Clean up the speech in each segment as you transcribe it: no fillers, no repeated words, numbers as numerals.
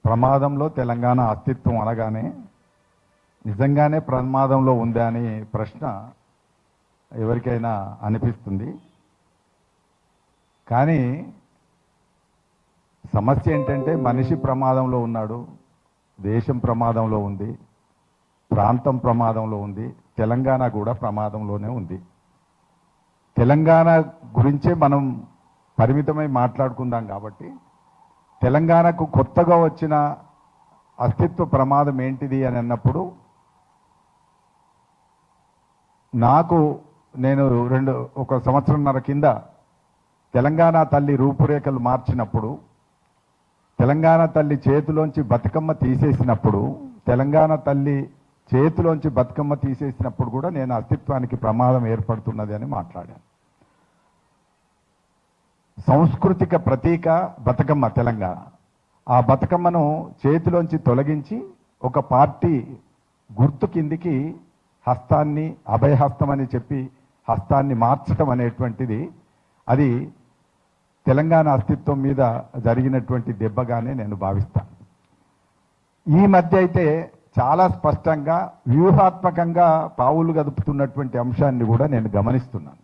ప్రమాదంలో తెలంగాణ అస్తిత్వం అనగానే నిజంగానే ప్రమాదంలో ఉందా అని ప్రశ్న ఎవరికైనా అనిపిస్తుంది. కానీ సమస్య ఏంటంటే మనిషి ప్రమాదంలో ఉన్నాడు, దేశం ప్రమాదంలో ఉంది, ప్రాంతం ప్రమాదంలో ఉంది, తెలంగాణ కూడా ప్రమాదంలోనే ఉంది. తెలంగాణ గురించే మనం పరిమితమై మాట్లాడుకుందాం కాబట్టి తెలంగాణకు కొత్తగా వచ్చిన అస్తిత్వ ప్రమాదం ఏంటిది అని అన్నప్పుడు నేను ఒక సంవత్సరంన్నర కింద తెలంగాణ తల్లి రూపురేఖలు మార్చినప్పుడు, తెలంగాణ తల్లి చేతిలోంచి బతుకమ్మ తీసేసినప్పుడు, తెలంగాణ తల్లి చేతిలోంచి బతుకమ్మ తీసేసినప్పుడు కూడా నేను అస్తిత్వానికి ప్రమాదం ఏర్పడుతున్నది అని మాట్లాడాను. సాంస్కృతిక ప్రతీక బతుకమ్మ తెలంగాణ. ఆ బతుకమ్మను చేతిలోంచి తొలగించి ఒక పార్టీ గుర్తు కిందికి హస్తాన్ని, అభయహస్తం అని చెప్పి హస్తాన్ని మార్చడం అనేటువంటిది అది తెలంగాణ అస్తిత్వం మీద జరిగినటువంటి దెబ్బగానే నేను భావిస్తాను. ఈ మధ్య అయితే చాలా స్పష్టంగా వ్యూహాత్మకంగా పావులు గదుపుతున్నటువంటి అంశాన్ని కూడా నేను గమనిస్తున్నాను.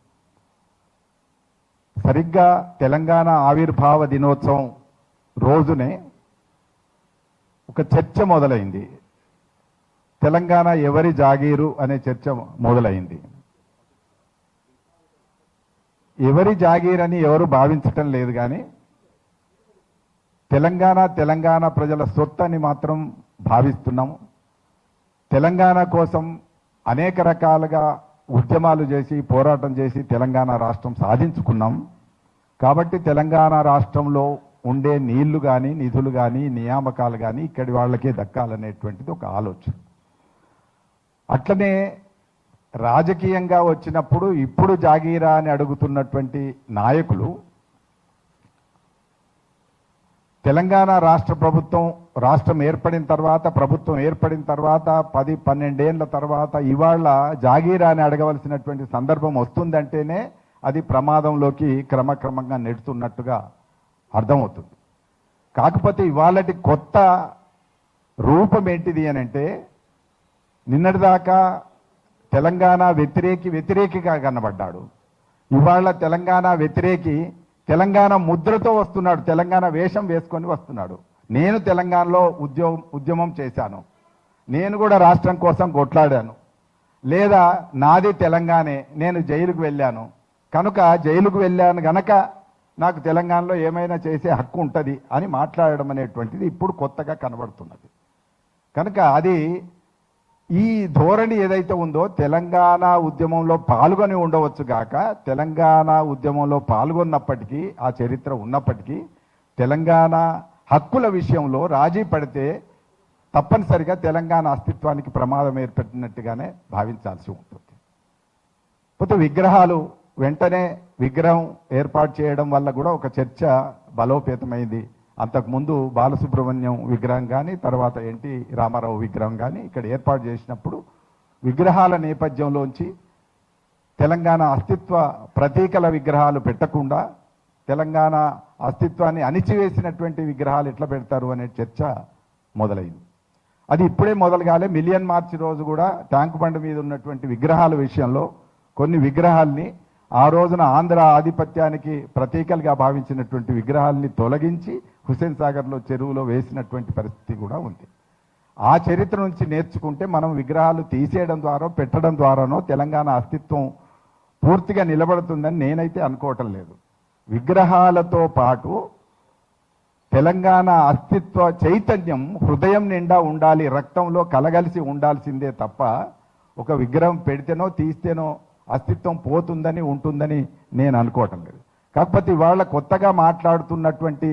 సరిగ్గా తెలంగాణ ఆవిర్భావ దినోత్సవం రోజునే ఒక చర్చ మొదలైంది. తెలంగాణ ఎవరి జాగీరు అనే చర్చ మొదలైంది. ఎవరి జాగీరని ఎవరు భావించటం లేదు, కానీ తెలంగాణ ప్రజల సొత్తు అని మాత్రం భావిస్తున్నాము. తెలంగాణ కోసం అనేక రకాలుగా ఉద్యమాలు చేసి పోరాటం చేసి తెలంగాణ రాష్ట్రం సాధించుకున్నాం. కాబట్టి తెలంగాణ రాష్ట్రంలో ఉండే నీళ్లు కానీ, నిధులు కానీ, నియామకాలు కానీ ఇక్కడి వాళ్ళకే దక్కాలనేటువంటిది ఒక ఆలోచన. అట్లనే రాజకీయంగా వచ్చినప్పుడు ఇప్పుడు జాగీరా అని అడుగుతున్నటువంటి నాయకులు తెలంగాణ రాష్ట్రం ఏర్పడిన తర్వాత, ప్రభుత్వం ఏర్పడిన తర్వాత 10-12 ఏళ్ల తర్వాత ఇవాళ జాగీరా అని అడగవలసినటువంటి సందర్భం వస్తుందంటేనే అది ప్రమాదంలోకి క్రమక్రమంగా నెడుతున్నట్టుగా అర్థమవుతుంది. కాకపోతే ఇవాళటి కొత్త రూపం ఏంటిది అని అంటే, నిన్నటిదాకా తెలంగాణ వ్యతిరేకిగా కనబడ్డాడు. ఇవాళ తెలంగాణ వ్యతిరేకి తెలంగాణ ముద్రతో వస్తున్నాడు, తెలంగాణ వేషం వేసుకొని వస్తున్నాడు. నేను తెలంగాణలో ఉద్యమం చేశాను, నేను కూడా రాష్ట్రం కోసం కొట్లాడాను, లేదా నాది తెలంగాణే, నేను జైలుకు వెళ్ళాను కనుక జైలుకు వెళ్ళాను గనక నాకు తెలంగాణలో ఏమైనా చేసే హక్కు ఉంటుంది అని మాట్లాడడం అనేటువంటిది ఇప్పుడు కొత్తగా కనబడుతున్నది. కనుక అది ఈ ధోరణి ఏదైతే ఉందో తెలంగాణ ఉద్యమంలో పాల్గొని ఉండవచ్చు గాక, తెలంగాణ ఉద్యమంలో పాల్గొన్నప్పటికీ ఆ చరిత్ర ఉన్నప్పటికీ తెలంగాణ హక్కుల విషయంలో రాజీ పడితే తప్పనిసరిగా తెలంగాణ అస్తిత్వానికి ప్రమాదం ఏర్పడినట్టుగానే భావించాల్సి ఉంటుంది. పోతే విగ్రహాలు వెంటనే విగ్రహం ఏర్పాటు చేయడం వల్ల కూడా ఒక చర్చ బలోపేతమైంది. అంతకుముందు బాలసుబ్రహ్మణ్యం విగ్రహం కానీ, తర్వాత ఎన్టీ రామారావు విగ్రహం కానీ ఇక్కడ ఏర్పాటు చేసినప్పుడు విగ్రహాల నేపథ్యంలోంచి తెలంగాణ అస్తిత్వ ప్రతీకల విగ్రహాలు పెట్టకుండా తెలంగాణ అస్తిత్వాన్ని అణిచివేసినటువంటి విగ్రహాలు ఎట్లా పెడతారు అనే చర్చ మొదలైంది. అది ఇప్పుడే మొదలు కాలే. మిలియన్ మార్చి రోజు కూడా ట్యాంక్ బండ్ మీద ఉన్నటువంటి విగ్రహాల విషయంలో కొన్ని విగ్రహాల్ని ఆ రోజున ఆంధ్ర ఆధిపత్యానికి ప్రతీకలుగా భావించినటువంటి విగ్రహాలని తొలగించి హుస్సేన్ సాగర్లో చెరువులో వేసినటువంటి పరిస్థితి కూడా ఉంది. ఆ చరిత్ర నుంచి నేర్చుకుంటే మనం విగ్రహాలు తీసేయడం ద్వారా పెట్టడం ద్వారానో తెలంగాణ అస్తిత్వం పూర్తిగా నిలబడుతుందని నేనైతే అనుకోవటం లేదు. విగ్రహాలతో పాటు తెలంగాణ అస్తిత్వ చైతన్యం హృదయం నిండా ఉండాలి, రక్తంలో కలగలిసి ఉండాల్సిందే తప్ప ఒక విగ్రహం పెడితేనో తీస్తేనో అస్తిత్వం పోతుందని ఉంటుందని నేను అనుకోవటం లేదు. కాకపోతే ఇవాళ కొత్తగా మాట్లాడుతున్నటువంటి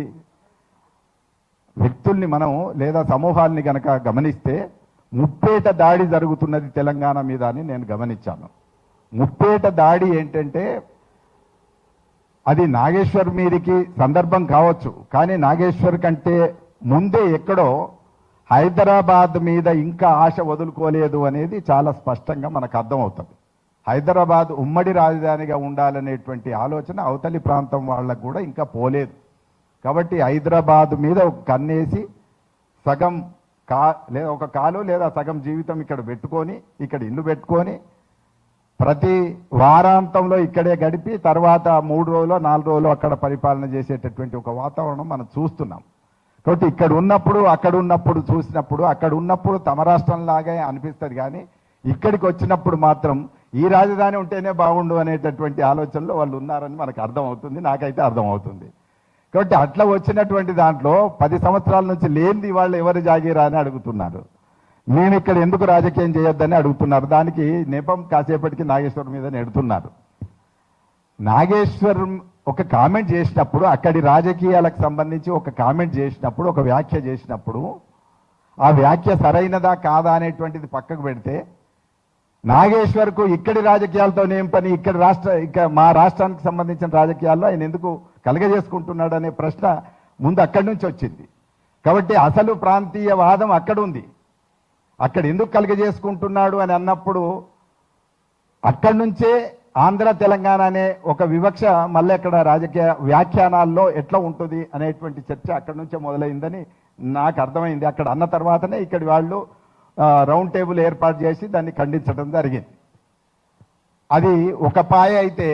వ్యక్తుల్ని మనం లేదా సమూహాల్ని గనక గమనిస్తే ముప్పేట దాడి జరుగుతున్నది తెలంగాణ మీద అని నేను గమనించాను. ముప్పేట దాడి ఏంటంటే అది నాగేశ్వర్ మీదికి సందర్భం కావచ్చు, కానీ నాగేశ్వర్ కంటే ముందే ఎక్కడో హైదరాబాద్ మీద ఇంకా ఆశ వదులుకోలేదు అనేది చాలా స్పష్టంగా మనకు అర్థమవుతుంది. హైదరాబాద్ ఉమ్మడి రాజధానిగా ఉండాలనేటువంటి ఆలోచన అవతలి ప్రాంతం వాళ్ళకు కూడా ఇంకా పోలేదు. కాబట్టి హైదరాబాద్ మీద ఒక కన్నేసి సగం లేదా ఒక కాలు లేదా సగం జీవితం ఇక్కడ పెట్టుకొని ఇక్కడ ఇల్లు పెట్టుకొని ప్రతి వారాంతంలో ఇక్కడే గడిపి తర్వాత 3 రోజులు 4 రోజులు అక్కడ పరిపాలన చేసేటటువంటి ఒక వాతావరణం మనం చూస్తున్నాం. కాబట్టి ఇక్కడ ఉన్నప్పుడు అక్కడ ఉన్నప్పుడు చూసినప్పుడు అక్కడ ఉన్నప్పుడు తమ రాష్ట్రంలాగే అనిపిస్తుంది, కానీ ఇక్కడికి వచ్చినప్పుడు మాత్రం ఈ రాజధాని ఉంటేనే బాగుండు అనేటటువంటి ఆలోచనలో వాళ్ళు ఉన్నారని మనకు అర్థమవుతుంది, నాకైతే అర్థమవుతుంది. కాబట్టి అట్లా వచ్చినటువంటి దాంట్లో 10 సంవత్సరాల నుంచి లేనిది వాళ్ళు ఎవరు జాగీరా అని అడుగుతున్నారు. నేను ఇక్కడ ఎందుకు రాజకీయం చేయొద్దని అడుగుతున్నారు. దానికి నెపం కాసేపటికి నాగేశ్వర్ మీద నెడుతున్నారు. నాగేశ్వర్ ఒక కామెంట్ చేసినప్పుడు, అక్కడి రాజకీయాలకు సంబంధించి ఒక కామెంట్ చేసినప్పుడు, ఒక వ్యాఖ్య చేసినప్పుడు ఆ వ్యాఖ్య సరైనదా కాదా అనేటువంటిది పక్కకు పెడితే, నాగేశ్వర్కు ఇక్కడి రాజకీయాలతోనేం పని, ఇక్కడ మా రాష్ట్రానికి సంబంధించిన రాజకీయాల్లో ఆయన ఎందుకు కలగజేసుకుంటున్నాడు అనే ప్రశ్న ముందు అక్కడి నుంచి వచ్చింది. కాబట్టి అసలు ప్రాంతీయవాదం అక్కడ ఉంది. అక్కడ ఎందుకు కలగజేసుకుంటున్నాడు అని అన్నప్పుడు అక్కడి నుంచే ఆంధ్ర తెలంగాణ అనే ఒక వివక్ష మళ్ళీ అక్కడ రాజకీయ వ్యాఖ్యానాల్లో ఎట్లా ఉంటుంది అనేటువంటి చర్చ అక్కడి నుంచే మొదలైందని నాకు అర్థమైంది. అక్కడ అన్న తర్వాతనే ఇక్కడి వాళ్ళు రౌండ్ టేబుల్ ఏర్పాటు చేసి దాన్ని ఖండించడం జరిగింది. అది ఒక పాయ అయితే,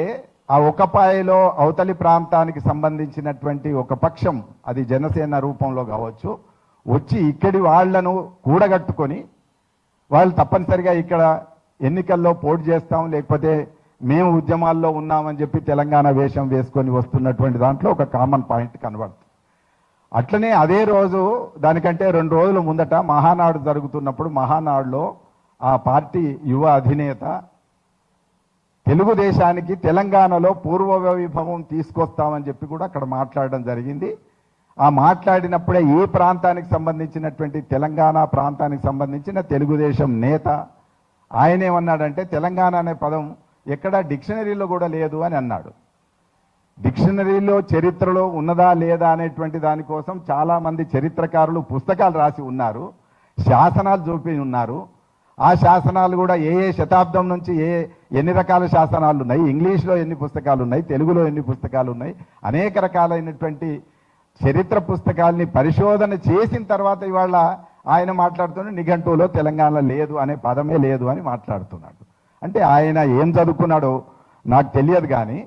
ఆ ఒక పాయలో అవతలి ప్రాంతానికి సంబంధించినటువంటి ఒక పక్షం, అది జనసేన రూపంలో కావచ్చు, వచ్చి ఇక్కడి వాళ్లను కూడగట్టుకొని వాళ్ళు తప్పనిసరిగా ఇక్కడ ఎన్నికల్లో పోటీ చేస్తాం, లేకపోతే మేము ఉద్యమాల్లో ఉన్నామని చెప్పి తెలంగాణ వేషం వేసుకొని వస్తున్నటువంటి దాంట్లో ఒక కామన్ పాయింట్ కనబడుతుంది. అట్లనే అదే రోజు దానికంటే 2 రోజుల ముందట మహానాడు జరుగుతున్నప్పుడు మహానాడులో ఆ పార్టీ యువ అధినేత తెలుగుదేశానికి తెలంగాణలో పూర్వ వైభవం తీసుకొస్తామని చెప్పి కూడా అక్కడ మాట్లాడడం జరిగింది. ఆ మాట్లాడినప్పుడే ఈ ప్రాంతానికి సంబంధించినటువంటి తెలంగాణ ప్రాంతానికి సంబంధించిన తెలుగుదేశం నేత ఆయన ఏమన్నాడంటే, తెలంగాణ అనే పదం ఎక్కడ డిక్షనరీలో కూడా లేదు అని అన్నాడు. డిక్షనరీలో చరిత్రలో ఉన్నదా లేదా అనేటువంటి దానికోసం చాలామంది చరిత్రకారులు పుస్తకాలు రాసి ఉన్నారు, శాసనాలు చూపి ఉన్నారు. ఆ శాసనాలు కూడా ఏ శతాబ్దం నుంచి ఎన్ని రకాల శాసనాలు ఉన్నాయి, ఇంగ్లీష్లో ఎన్ని పుస్తకాలు ఉన్నాయి, తెలుగులో ఎన్ని పుస్తకాలు ఉన్నాయి, అనేక రకాలైనటువంటి చరిత్ర పుస్తకాలని పరిశోధన చేసిన తర్వాత ఇవాళ ఆయన మాట్లాడుతున్న నిఘంటువులో తెలంగాణ లేదు అనే పదమే లేదు అని మాట్లాడుతున్నాడు. అంటే ఆయన ఏం చదువుకున్నాడో నాకు తెలియదు, కానీ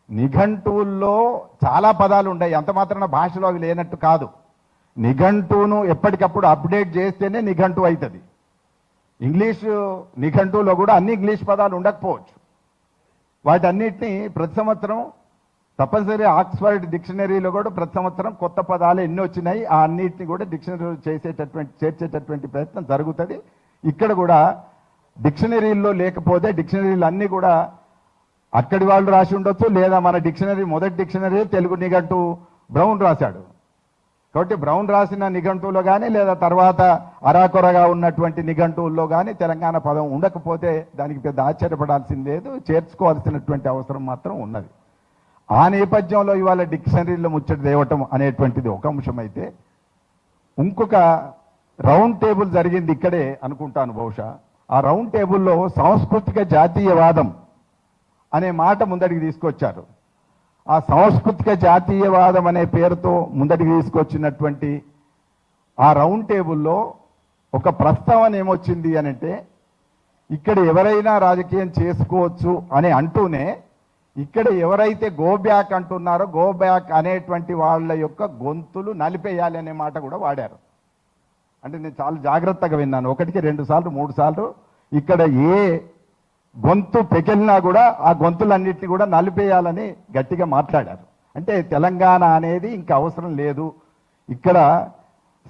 నిఘంటువుల్లో చాలా పదాలు ఉన్నాయి. అంత మాత్రాన భాషలో అవి లేనట్టు కాదు. నిఘంటువును ఎప్పటికప్పుడు అప్డేట్ చేస్తేనే నిఘంటువు అవుతుంది. ఇంగ్లీషు నిఘంటువులో కూడా అన్ని ఇంగ్లీష్ పదాలు ఉండకపోవచ్చు. వాటన్నిటినీ ప్రతి సంవత్సరం తప్పనిసరి ఆక్స్ఫర్డ్ డిక్షనరీలో కూడా ప్రతి సంవత్సరం కొత్త పదాలు ఎన్ని వచ్చినాయి ఆ అన్నిటిని కూడా డిక్షనరీలో చేర్చేటటువంటి ప్రయత్నం జరుగుతుంది. ఇక్కడ కూడా డిక్షనరీల్లో లేకపోతే డిక్షనరీలు అన్నీ కూడా అక్కడి వాళ్ళు రాసి ఉండొచ్చు, లేదా మన డిక్షనరీ మొదటి డిక్షనరీ తెలుగు నిఘంటు బ్రౌన్ రాశాడు. కాబట్టి బ్రౌన్ రాసిన నిఘంటువులో కానీ లేదా తర్వాత అరాకొరగా ఉన్నటువంటి నిఘంటువుల్లో కానీ తెలంగాణ పదం ఉండకపోతే దానికి పెద్ద ఆశ్చర్యపడాల్సింది లేదు, చేర్చుకోవాల్సినటువంటి అవసరం మాత్రం ఉన్నది. ఆ నేపథ్యంలో ఇవాళ డిక్షనరీలో ముచ్చట తేవటం అనేటువంటిది ఒక అంశం అయితే, ఇంకొక రౌండ్ టేబుల్ జరిగింది ఇక్కడే అనుకుంటాను బహుశా. ఆ రౌండ్ టేబుల్లో సాంస్కృతిక జాతీయవాదం అనే మాట ముందడికి తీసుకొచ్చారు. ఆ సాంస్కృతిక జాతీయవాదం అనే పేరుతో ముందటికి తీసుకొచ్చినటువంటి ఆ రౌండ్ టేబుల్లో ఒక ప్రస్తావన ఏమొచ్చింది అని అంటే, ఇక్కడ ఎవరైనా రాజకీయం చేసుకోవచ్చు అని అంటూనే ఇక్కడ ఎవరైతే గో బ్యాక్ అంటున్నారో గో బ్యాక్ అనేటువంటి వాళ్ళ యొక్క గొంతులు నలిపేయాలి అనే మాట కూడా వాడారు. అంటే నేను చాలా జాగ్రత్తగా విన్నాను, 1కి 2 సార్లు 3 సార్లు ఇక్కడ ఏ గొంతు పెకిలినా కూడా ఆ గొంతులన్నింటినీ కూడా నలిపేయాలని గట్టిగా మాట్లాడారు. అంటే తెలంగాణ అనేది ఇంకా అవసరం లేదు, ఇక్కడ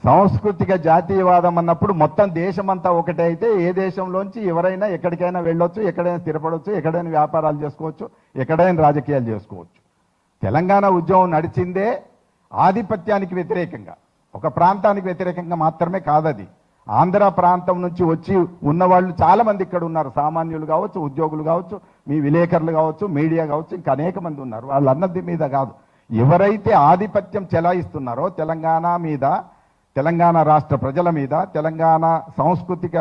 సాంస్కృతిక జాతీయవాదం అన్నప్పుడు మొత్తం దేశమంతా ఒకటే అయితే ఏ దేశంలోంచి ఎవరైనా ఎక్కడికైనా వెళ్ళొచ్చు, ఎక్కడైనా స్థిరపడవచ్చు, ఎక్కడైనా వ్యాపారాలు చేసుకోవచ్చు, ఎక్కడైనా రాజకీయాలు చేసుకోవచ్చు. తెలంగాణ ఉద్యమం నడిచిందే ఆధిపత్యానికి వ్యతిరేకంగా, ఒక ప్రాంతానికి వ్యతిరేకంగా మాత్రమే కాదది. ఆంధ్ర ప్రాంతం నుంచి వచ్చి ఉన్నవాళ్ళు చాలామంది ఇక్కడ ఉన్నారు, సామాన్యులు కావచ్చు, ఉద్యోగులు కావచ్చు, మీ విలేకరులు కావచ్చు, మీడియా కావచ్చు, ఇంకా అనేక మంది ఉన్నారు. వాళ్ళన్నది మీద కాదు, ఎవరైతే ఆధిపత్యం చెలాయిస్తున్నారో తెలంగాణ మీద, తెలంగాణ రాష్ట్ర ప్రజల మీద, తెలంగాణ సాంస్కృతిక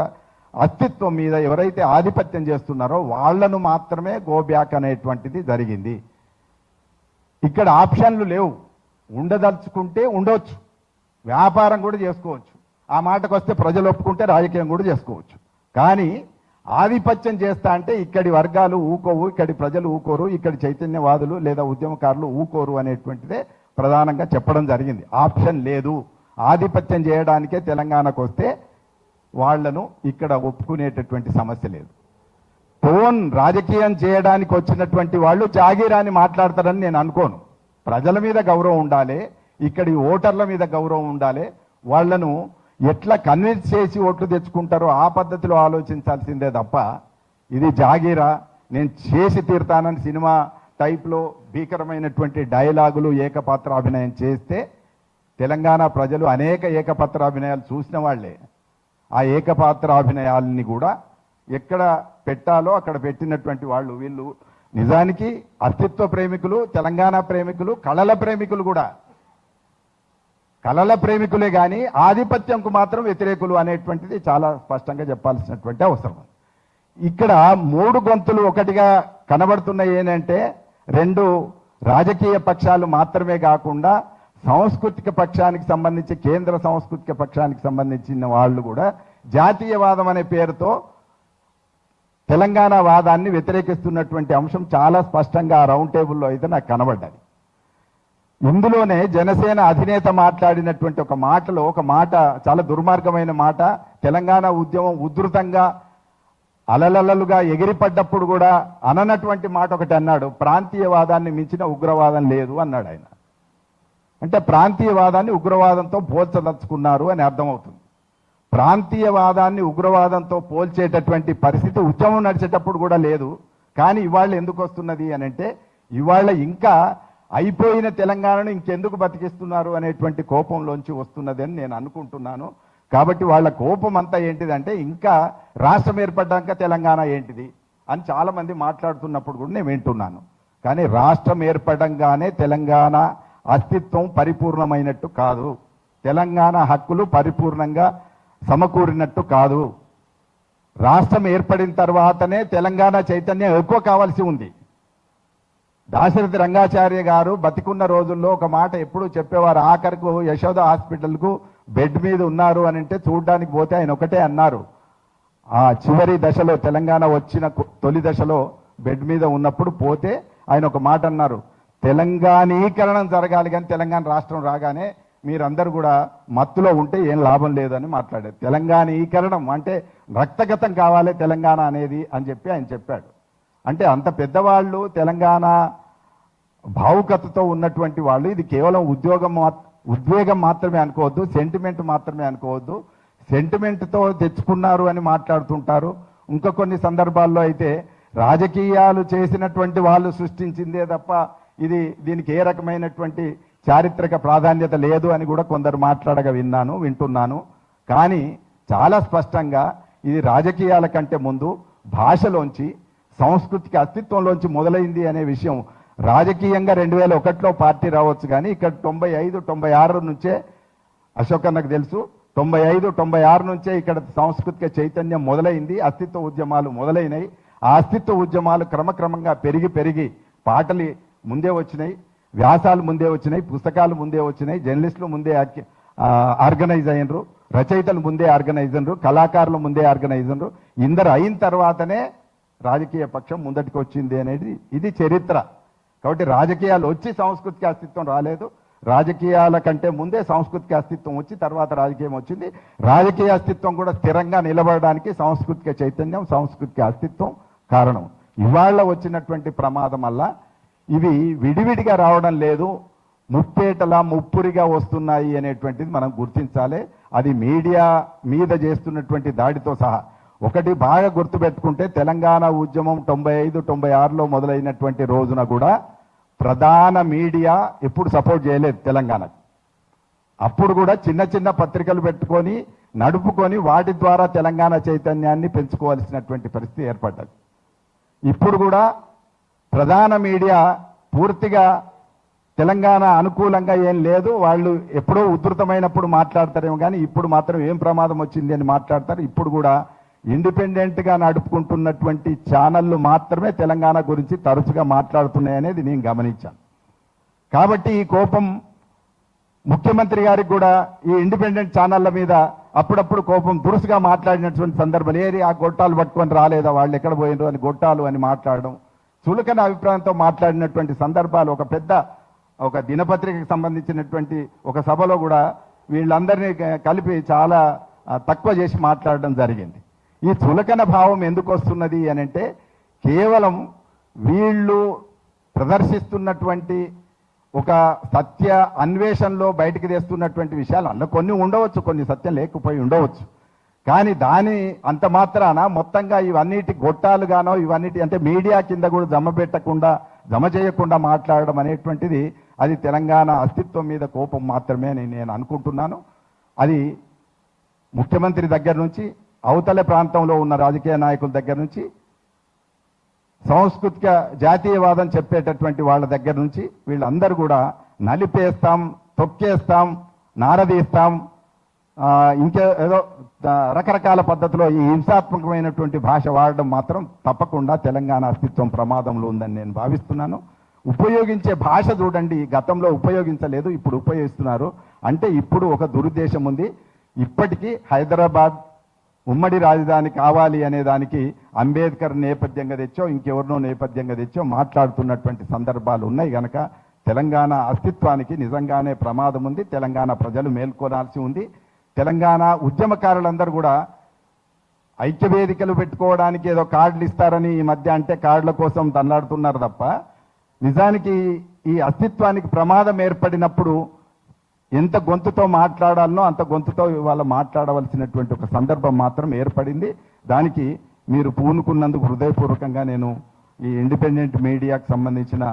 అస్తిత్వం మీద ఎవరైతే ఆధిపత్యం చేస్తున్నారో వాళ్లను మాత్రమే గో బ్యాక్ అనేటువంటిది జరిగింది. ఇక్కడ ఆప్షన్లు లేవు, ఉండదలుచుకుంటే ఉండవచ్చు, వ్యాపారం కూడా చేసుకోవచ్చు. ఆ మాటకు వస్తే ప్రజలు ఒప్పుకుంటే రాజకీయం కూడా చేసుకోవచ్చు. కానీ ఆధిపత్యం చేస్తా అంటే ఇక్కడి వర్గాలు ఊకోవు, ఇక్కడి ప్రజలు ఊకోరు, ఇక్కడి చైతన్యవాదులు లేదా ఉద్యమకారులు ఊకోరు అనేటువంటిదే ప్రధానంగా చెప్పడం జరిగింది. ఆప్షన్ లేదు. ఆధిపత్యం చేయడానికే తెలంగాణకు వస్తే వాళ్లను ఇక్కడ ఒప్పుకునేటటువంటి సమస్య లేదు. టోన్ రాజకీయం చేయడానికి వచ్చినటువంటి వాళ్ళు జాగీరాని మాట్లాడతారని నేను అనుకోను. ప్రజల మీద గౌరవం ఉండాలి, ఇక్కడి ఓటర్ల మీద గౌరవం ఉండాలి. వాళ్లను ఎట్లా కన్విన్స్ చేసి ఓట్లు తెచ్చుకుంటారో ఆ పద్ధతిలో ఆలోచించాల్సిందే తప్ప ఇది జాగీరా నేను చేసి తీరుతానని సినిమా టైప్లో భీకరమైనటువంటి డైలాగులు ఏకపాత్రాభినయం చేస్తే తెలంగాణ ప్రజలు అనేక ఏకపాత్రాభినయాలు చూసిన వాళ్లే. ఆ ఏకపాత్రాభినయాలని కూడా ఎక్కడ పెట్టాలో అక్కడ పెట్టినటువంటి వాళ్ళు వీళ్ళు నిజానికి అస్తిత్వ ప్రేమికులు, తెలంగాణ ప్రేమికులు, కళల ప్రేమికులు కూడా. కళల ప్రేమికులే కానీ ఆధిపత్యంకు మాత్రం వ్యతిరేకులు అనేటువంటిది చాలా స్పష్టంగా చెప్పాల్సినటువంటి అవసరం. ఇక్కడ మూడు గొంతులు ఒకటిగా కనబడుతున్నాయి. ఏంటంటే రెండు రాజకీయ పక్షాలు మాత్రమే కాకుండా సాంస్కృతిక పక్షానికి సంబంధించి కేంద్ర సాంస్కృతిక పక్షానికి సంబంధించిన వాళ్ళు కూడా జాతీయవాదం అనే పేరుతో తెలంగాణ వాదాన్ని వ్యతిరేకిస్తున్నటువంటి అంశం చాలా స్పష్టంగా ఆ రౌండ్ టేబుల్లో అయితే నాకు కనబడ్డది. ఇందులోనే జనసేన అధినేత మాట్లాడినటువంటి ఒక మాటలో ఒక మాట చాలా దుర్మార్గమైన మాట. తెలంగాణ ఉద్యమం ఉధృతంగా అలలలలుగా ఎగిరిపడ్డప్పుడు కూడా అననటువంటి మాట ఒకటి అన్నాడు, ప్రాంతీయవాదాన్ని మించిన ఉగ్రవాదం లేదు అన్నాడు ఆయన. అంటే ప్రాంతీయవాదాన్ని ఉగ్రవాదంతో పోల్చదలుచుకున్నారు అని అర్థమవుతుంది. ప్రాంతీయవాదాన్ని ఉగ్రవాదంతో పోల్చేటటువంటి పరిస్థితి ఉద్యమం నడిచేటప్పుడు కూడా లేదు. కానీ ఇవాళ ఎందుకు వస్తున్నది అని అంటే ఇవాళ ఇంకా అయిపోయిన తెలంగాణను ఇంకెందుకు బతికిస్తున్నారు అనేటువంటి కోపంలోంచి వస్తున్నది అని నేను అనుకుంటున్నాను. కాబట్టి వాళ్ళ కోపం అంతా ఏంటిదంటే ఇంకా రాష్ట్రం ఏర్పడ్డాక తెలంగాణ ఏంటిది అని చాలా మంది మాట్లాడుతున్నప్పుడు కూడా నేను వింటున్నాను. కానీ రాష్ట్రం ఏర్పడంగానే తెలంగాణ అస్తిత్వం పరిపూర్ణమైనట్టు కాదు, తెలంగాణ హక్కులు పరిపూర్ణంగా సమకూరినట్టు కాదు. రాష్ట్రం ఏర్పడిన తర్వాతనే తెలంగాణ చైతన్యం ఎక్కువ కావాల్సి ఉంది. దాశరథి రంగాచార్య గారు బతికున్న రోజుల్లో ఒక మాట ఎప్పుడూ చెప్పేవారు, ఆఖరికి యశోద హాస్పిటల్కు బెడ్ మీద ఉన్నారు అని అంటే చూడడానికి పోతే ఆయన ఒకటే అన్నారు, ఆ చివరి దశలో తెలంగాణ వచ్చిన తొలి దశలో బెడ్ మీద ఉన్నప్పుడు పోతే ఆయన ఒక మాట అన్నారు, తెలంగాణీకరణం జరగాలి కానీ తెలంగాణ రాష్ట్రం రాగానే మీరందరూ కూడా మత్తులో ఉంటే ఏం లాభం లేదని మాట్లాడారు. తెలంగాణీకరణం అంటే రక్తగతం కావాలి తెలంగాణ అనేది అని చెప్పి ఆయన చెప్పాడు. అంటే అంత పెద్దవాళ్ళు తెలంగాణ భావుకతతో ఉన్నటువంటి వాళ్ళు ఇది కేవలం ఉద్వేగం మాత్రమే అనుకోవద్దు, సెంటిమెంట్ మాత్రమే అనుకోవద్దు. సెంటిమెంట్తో తెచ్చుకున్నారు అని మాట్లాడుతుంటారు. ఇంకా కొన్ని సందర్భాల్లో అయితే రాజకీయాలు చేసినటువంటి వాళ్ళు సృష్టించిందే తప్ప దీనికి ఏ రకమైనటువంటి చారిత్రక ప్రాధాన్యత లేదు అని కూడా కొందరు మాట్లాడగా వింటున్నాను. కానీ చాలా స్పష్టంగా ఇది రాజకీయాల కంటే ముందు భాషలోంచి సాంస్కృతిక అస్తిత్వంలోంచి మొదలైంది అనే విషయం రాజకీయంగా 2001లో పార్టీ రావచ్చు కానీ ఇక్కడ 95-96 నుంచే అశోక్ అన్నకు తెలుసు, 95-96 నుంచే ఇక్కడ సాంస్కృతిక చైతన్యం మొదలైంది, అస్తిత్వ ఉద్యమాలు మొదలైనవి. ఆ అస్తిత్వ ఉద్యమాలు క్రమక్రమంగా పెరిగి పాటలు ముందే వచ్చినాయి, వ్యాసాలు ముందే వచ్చినాయి, పుస్తకాలు ముందే వచ్చినాయి, జర్నలిస్టులు ముందే ఆర్గనైజ్ అయినరు, రచయితలు ముందే ఆర్గనైజ్ అయినరు, కళాకారులు ముందే ఆర్గనైజ్ అయినరు. ఇందరు అయిన తర్వాతనే రాజకీయ పక్షం ముందటికి వచ్చింది అనేది ఇది చరిత్ర. కాబట్టి రాజకీయాలు వచ్చి సాంస్కృతిక అస్తిత్వం రాలేదు, రాజకీయాల కంటే ముందే సాంస్కృతిక అస్తిత్వం వచ్చి తర్వాత రాజకీయం వచ్చింది. రాజకీయ అస్తిత్వం కూడా స్థిరంగా నిలబడడానికి సాంస్కృతిక చైతన్యం, సాంస్కృతిక అస్తిత్వం కారణం. ఇవాళ వచ్చినటువంటి ప్రమాదం వల్ల ఇవి విడివిడిగా రావడం లేదు, ముప్పేటలా ముప్పురిగా వస్తున్నాయి అనేటువంటిది మనం గుర్తించాలి. అది మీడియా మీద చేస్తున్నటువంటి దాడితో సహా. ఒకటి బాగా గుర్తుపెట్టుకుంటే తెలంగాణ ఉద్యమం 95-96లో మొదలైనటువంటి రోజున కూడా ప్రధాన మీడియా ఎప్పుడు సపోర్ట్ చేయలేదు తెలంగాణకు. అప్పుడు కూడా చిన్న చిన్న పత్రికలు పెట్టుకొని నడుపుకొని వాటి ద్వారా తెలంగాణ చైతన్యాన్ని పెంచుకోవాల్సినటువంటి పరిస్థితి ఏర్పడ్డది. ఇప్పుడు కూడా ప్రధాన మీడియా పూర్తిగా తెలంగాణ అనుకూలంగా ఏం లేదు, వాళ్ళు ఎప్పుడో ఉధృతమైనప్పుడు మాట్లాడతారేమో కానీ ఇప్పుడు మాత్రం ఏం ప్రమాదం వచ్చింది అని మాట్లాడతారు. ఇప్పుడు కూడా ఇండిపెండెంట్గా నడుపుకుంటున్నటువంటి ఛానళ్ళు మాత్రమే తెలంగాణ గురించి తరచుగా మాట్లాడుతున్నాయనేది నేను గమనించాను. కాబట్టి ఈ కోపం ముఖ్యమంత్రి గారికి కూడా ఈ ఇండిపెండెంట్ ఛానళ్ళ మీద అప్పుడప్పుడు కోపం దురుసుగా మాట్లాడినటువంటి సందర్భాలు, ఏరి ఆ గొట్టాలు పట్టుకొని రాలేదా, వాళ్ళు ఎక్కడ పోయినరు అని గొట్టాలు అని మాట్లాడడం, చులకన అభిప్రాయంతో మాట్లాడినటువంటి సందర్భాలు ఒక దినపత్రికకు సంబంధించినటువంటి ఒక సభలో కూడా వీళ్ళందరినీ కలిపి చాలా తక్కువ చేసి మాట్లాడడం జరిగింది. ఈ చులకన భావం ఎందుకు వస్తున్నది అని అంటే కేవలం వీళ్ళు ప్రదర్శిస్తున్నటువంటి ఒక సత్య అన్వేషణలో బయటికి తెస్తున్నటువంటి విషయాలు అందులో కొన్ని ఉండవచ్చు, కొన్ని సత్యం లేకపోయి ఉండవచ్చు. కానీ దాని అంత మాత్రాన మొత్తంగా ఇవన్నిటి గొట్టాలుగానో ఇవన్నిటి అంటే మీడియా కింద కూడా జమ చేయకుండా మాట్లాడడం అనేటువంటిది అది తెలంగాణ అస్తిత్వం మీద కోపం మాత్రమే అని నేను అనుకుంటున్నాను. అది ముఖ్యమంత్రి దగ్గర నుంచి అవతల ప్రాంతంలో ఉన్న రాజకీయ నాయకుల దగ్గర నుంచి సాంస్కృతిక జాతీయవాదం చెప్పేటటువంటి వాళ్ళ దగ్గర నుంచి వీళ్ళందరూ కూడా నలిపేస్తాం, తొక్కేస్తాం, నారదీస్తాం, ఏదో రకరకాల పద్ధతిలో ఈ హింసాత్మకమైనటువంటి భాష వాడడం మాత్రం తప్పకుండా తెలంగాణ అస్తిత్వం ప్రమాదంలో ఉందని నేను భావిస్తున్నాను. ఉపయోగించే భాష చూడండి, గతంలో ఉపయోగించలేదు, ఇప్పుడు ఉపయోగిస్తున్నారు. అంటే ఇప్పుడు ఒక దురుద్దేశం ఉంది. ఇప్పటికీ హైదరాబాద్ ఉమ్మడి రాజధాని కావాలి అనే దానికి అంబేద్కర్ నేపథ్యంగా తెచ్చో ఇంకెవరినో నేపథ్యంగా తెచ్చో మాట్లాడుతున్నటువంటి సందర్భాలు ఉన్నాయి. కనుక తెలంగాణ అస్తిత్వానికి నిజంగానే ప్రమాదం ఉంది. తెలంగాణ ప్రజలు మేల్కొనాల్సి ఉంది. తెలంగాణ ఉద్యమకారులందరూ కూడా ఐక్యవేదికలు పెట్టుకోవడానికి ఏదో కార్డులు ఇస్తారని ఈ మధ్య అంటే కార్డుల కోసం తన్నాడుతున్నారు తప్ప నిజానికి ఈ అస్తిత్వానికి ప్రమాదం ఏర్పడినప్పుడు ఎంత గొంతుతో మాట్లాడాలనో అంత గొంతుతో ఇవాళ మాట్లాడవలసినటువంటి ఒక సందర్భం మాత్రం ఏర్పడింది. దానికి మీరు పూనుకున్నందుకు హృదయపూర్వకంగా నేను ఈ ఇండిపెండెంట్ మీడియాకు సంబంధించిన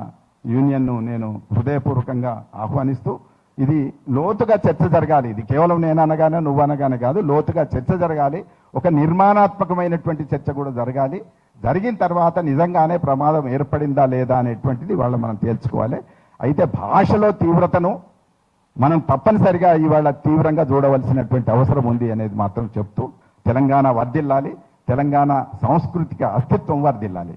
యూనియన్ను నేను హృదయపూర్వకంగా ఆహ్వానిస్తూ ఇది లోతుగా చర్చ జరగాలి. ఇది కేవలం నేను అనగానే నువ్వు అనగానే కాదు, లోతుగా చర్చ జరగాలి. ఒక నిర్మాణాత్మకమైనటువంటి చర్చ కూడా జరగాలి. జరిగిన తర్వాత నిజంగానే ప్రమాదం ఏర్పడిందా లేదా అనేటువంటిది వాళ్ళ మనం తేల్చుకోవాలి. అయితే భాషలో తీవ్రతను మనం తప్పనిసరిగా ఇవాళ తీవ్రంగా చూడవలసినటువంటి అవసరం ఉంది అనేది మాత్రం చెప్తూ తెలంగాణ వర్ధిల్లాలి, తెలంగాణ సాంస్కృతిక అస్తిత్వం వర్ధిల్లాలి.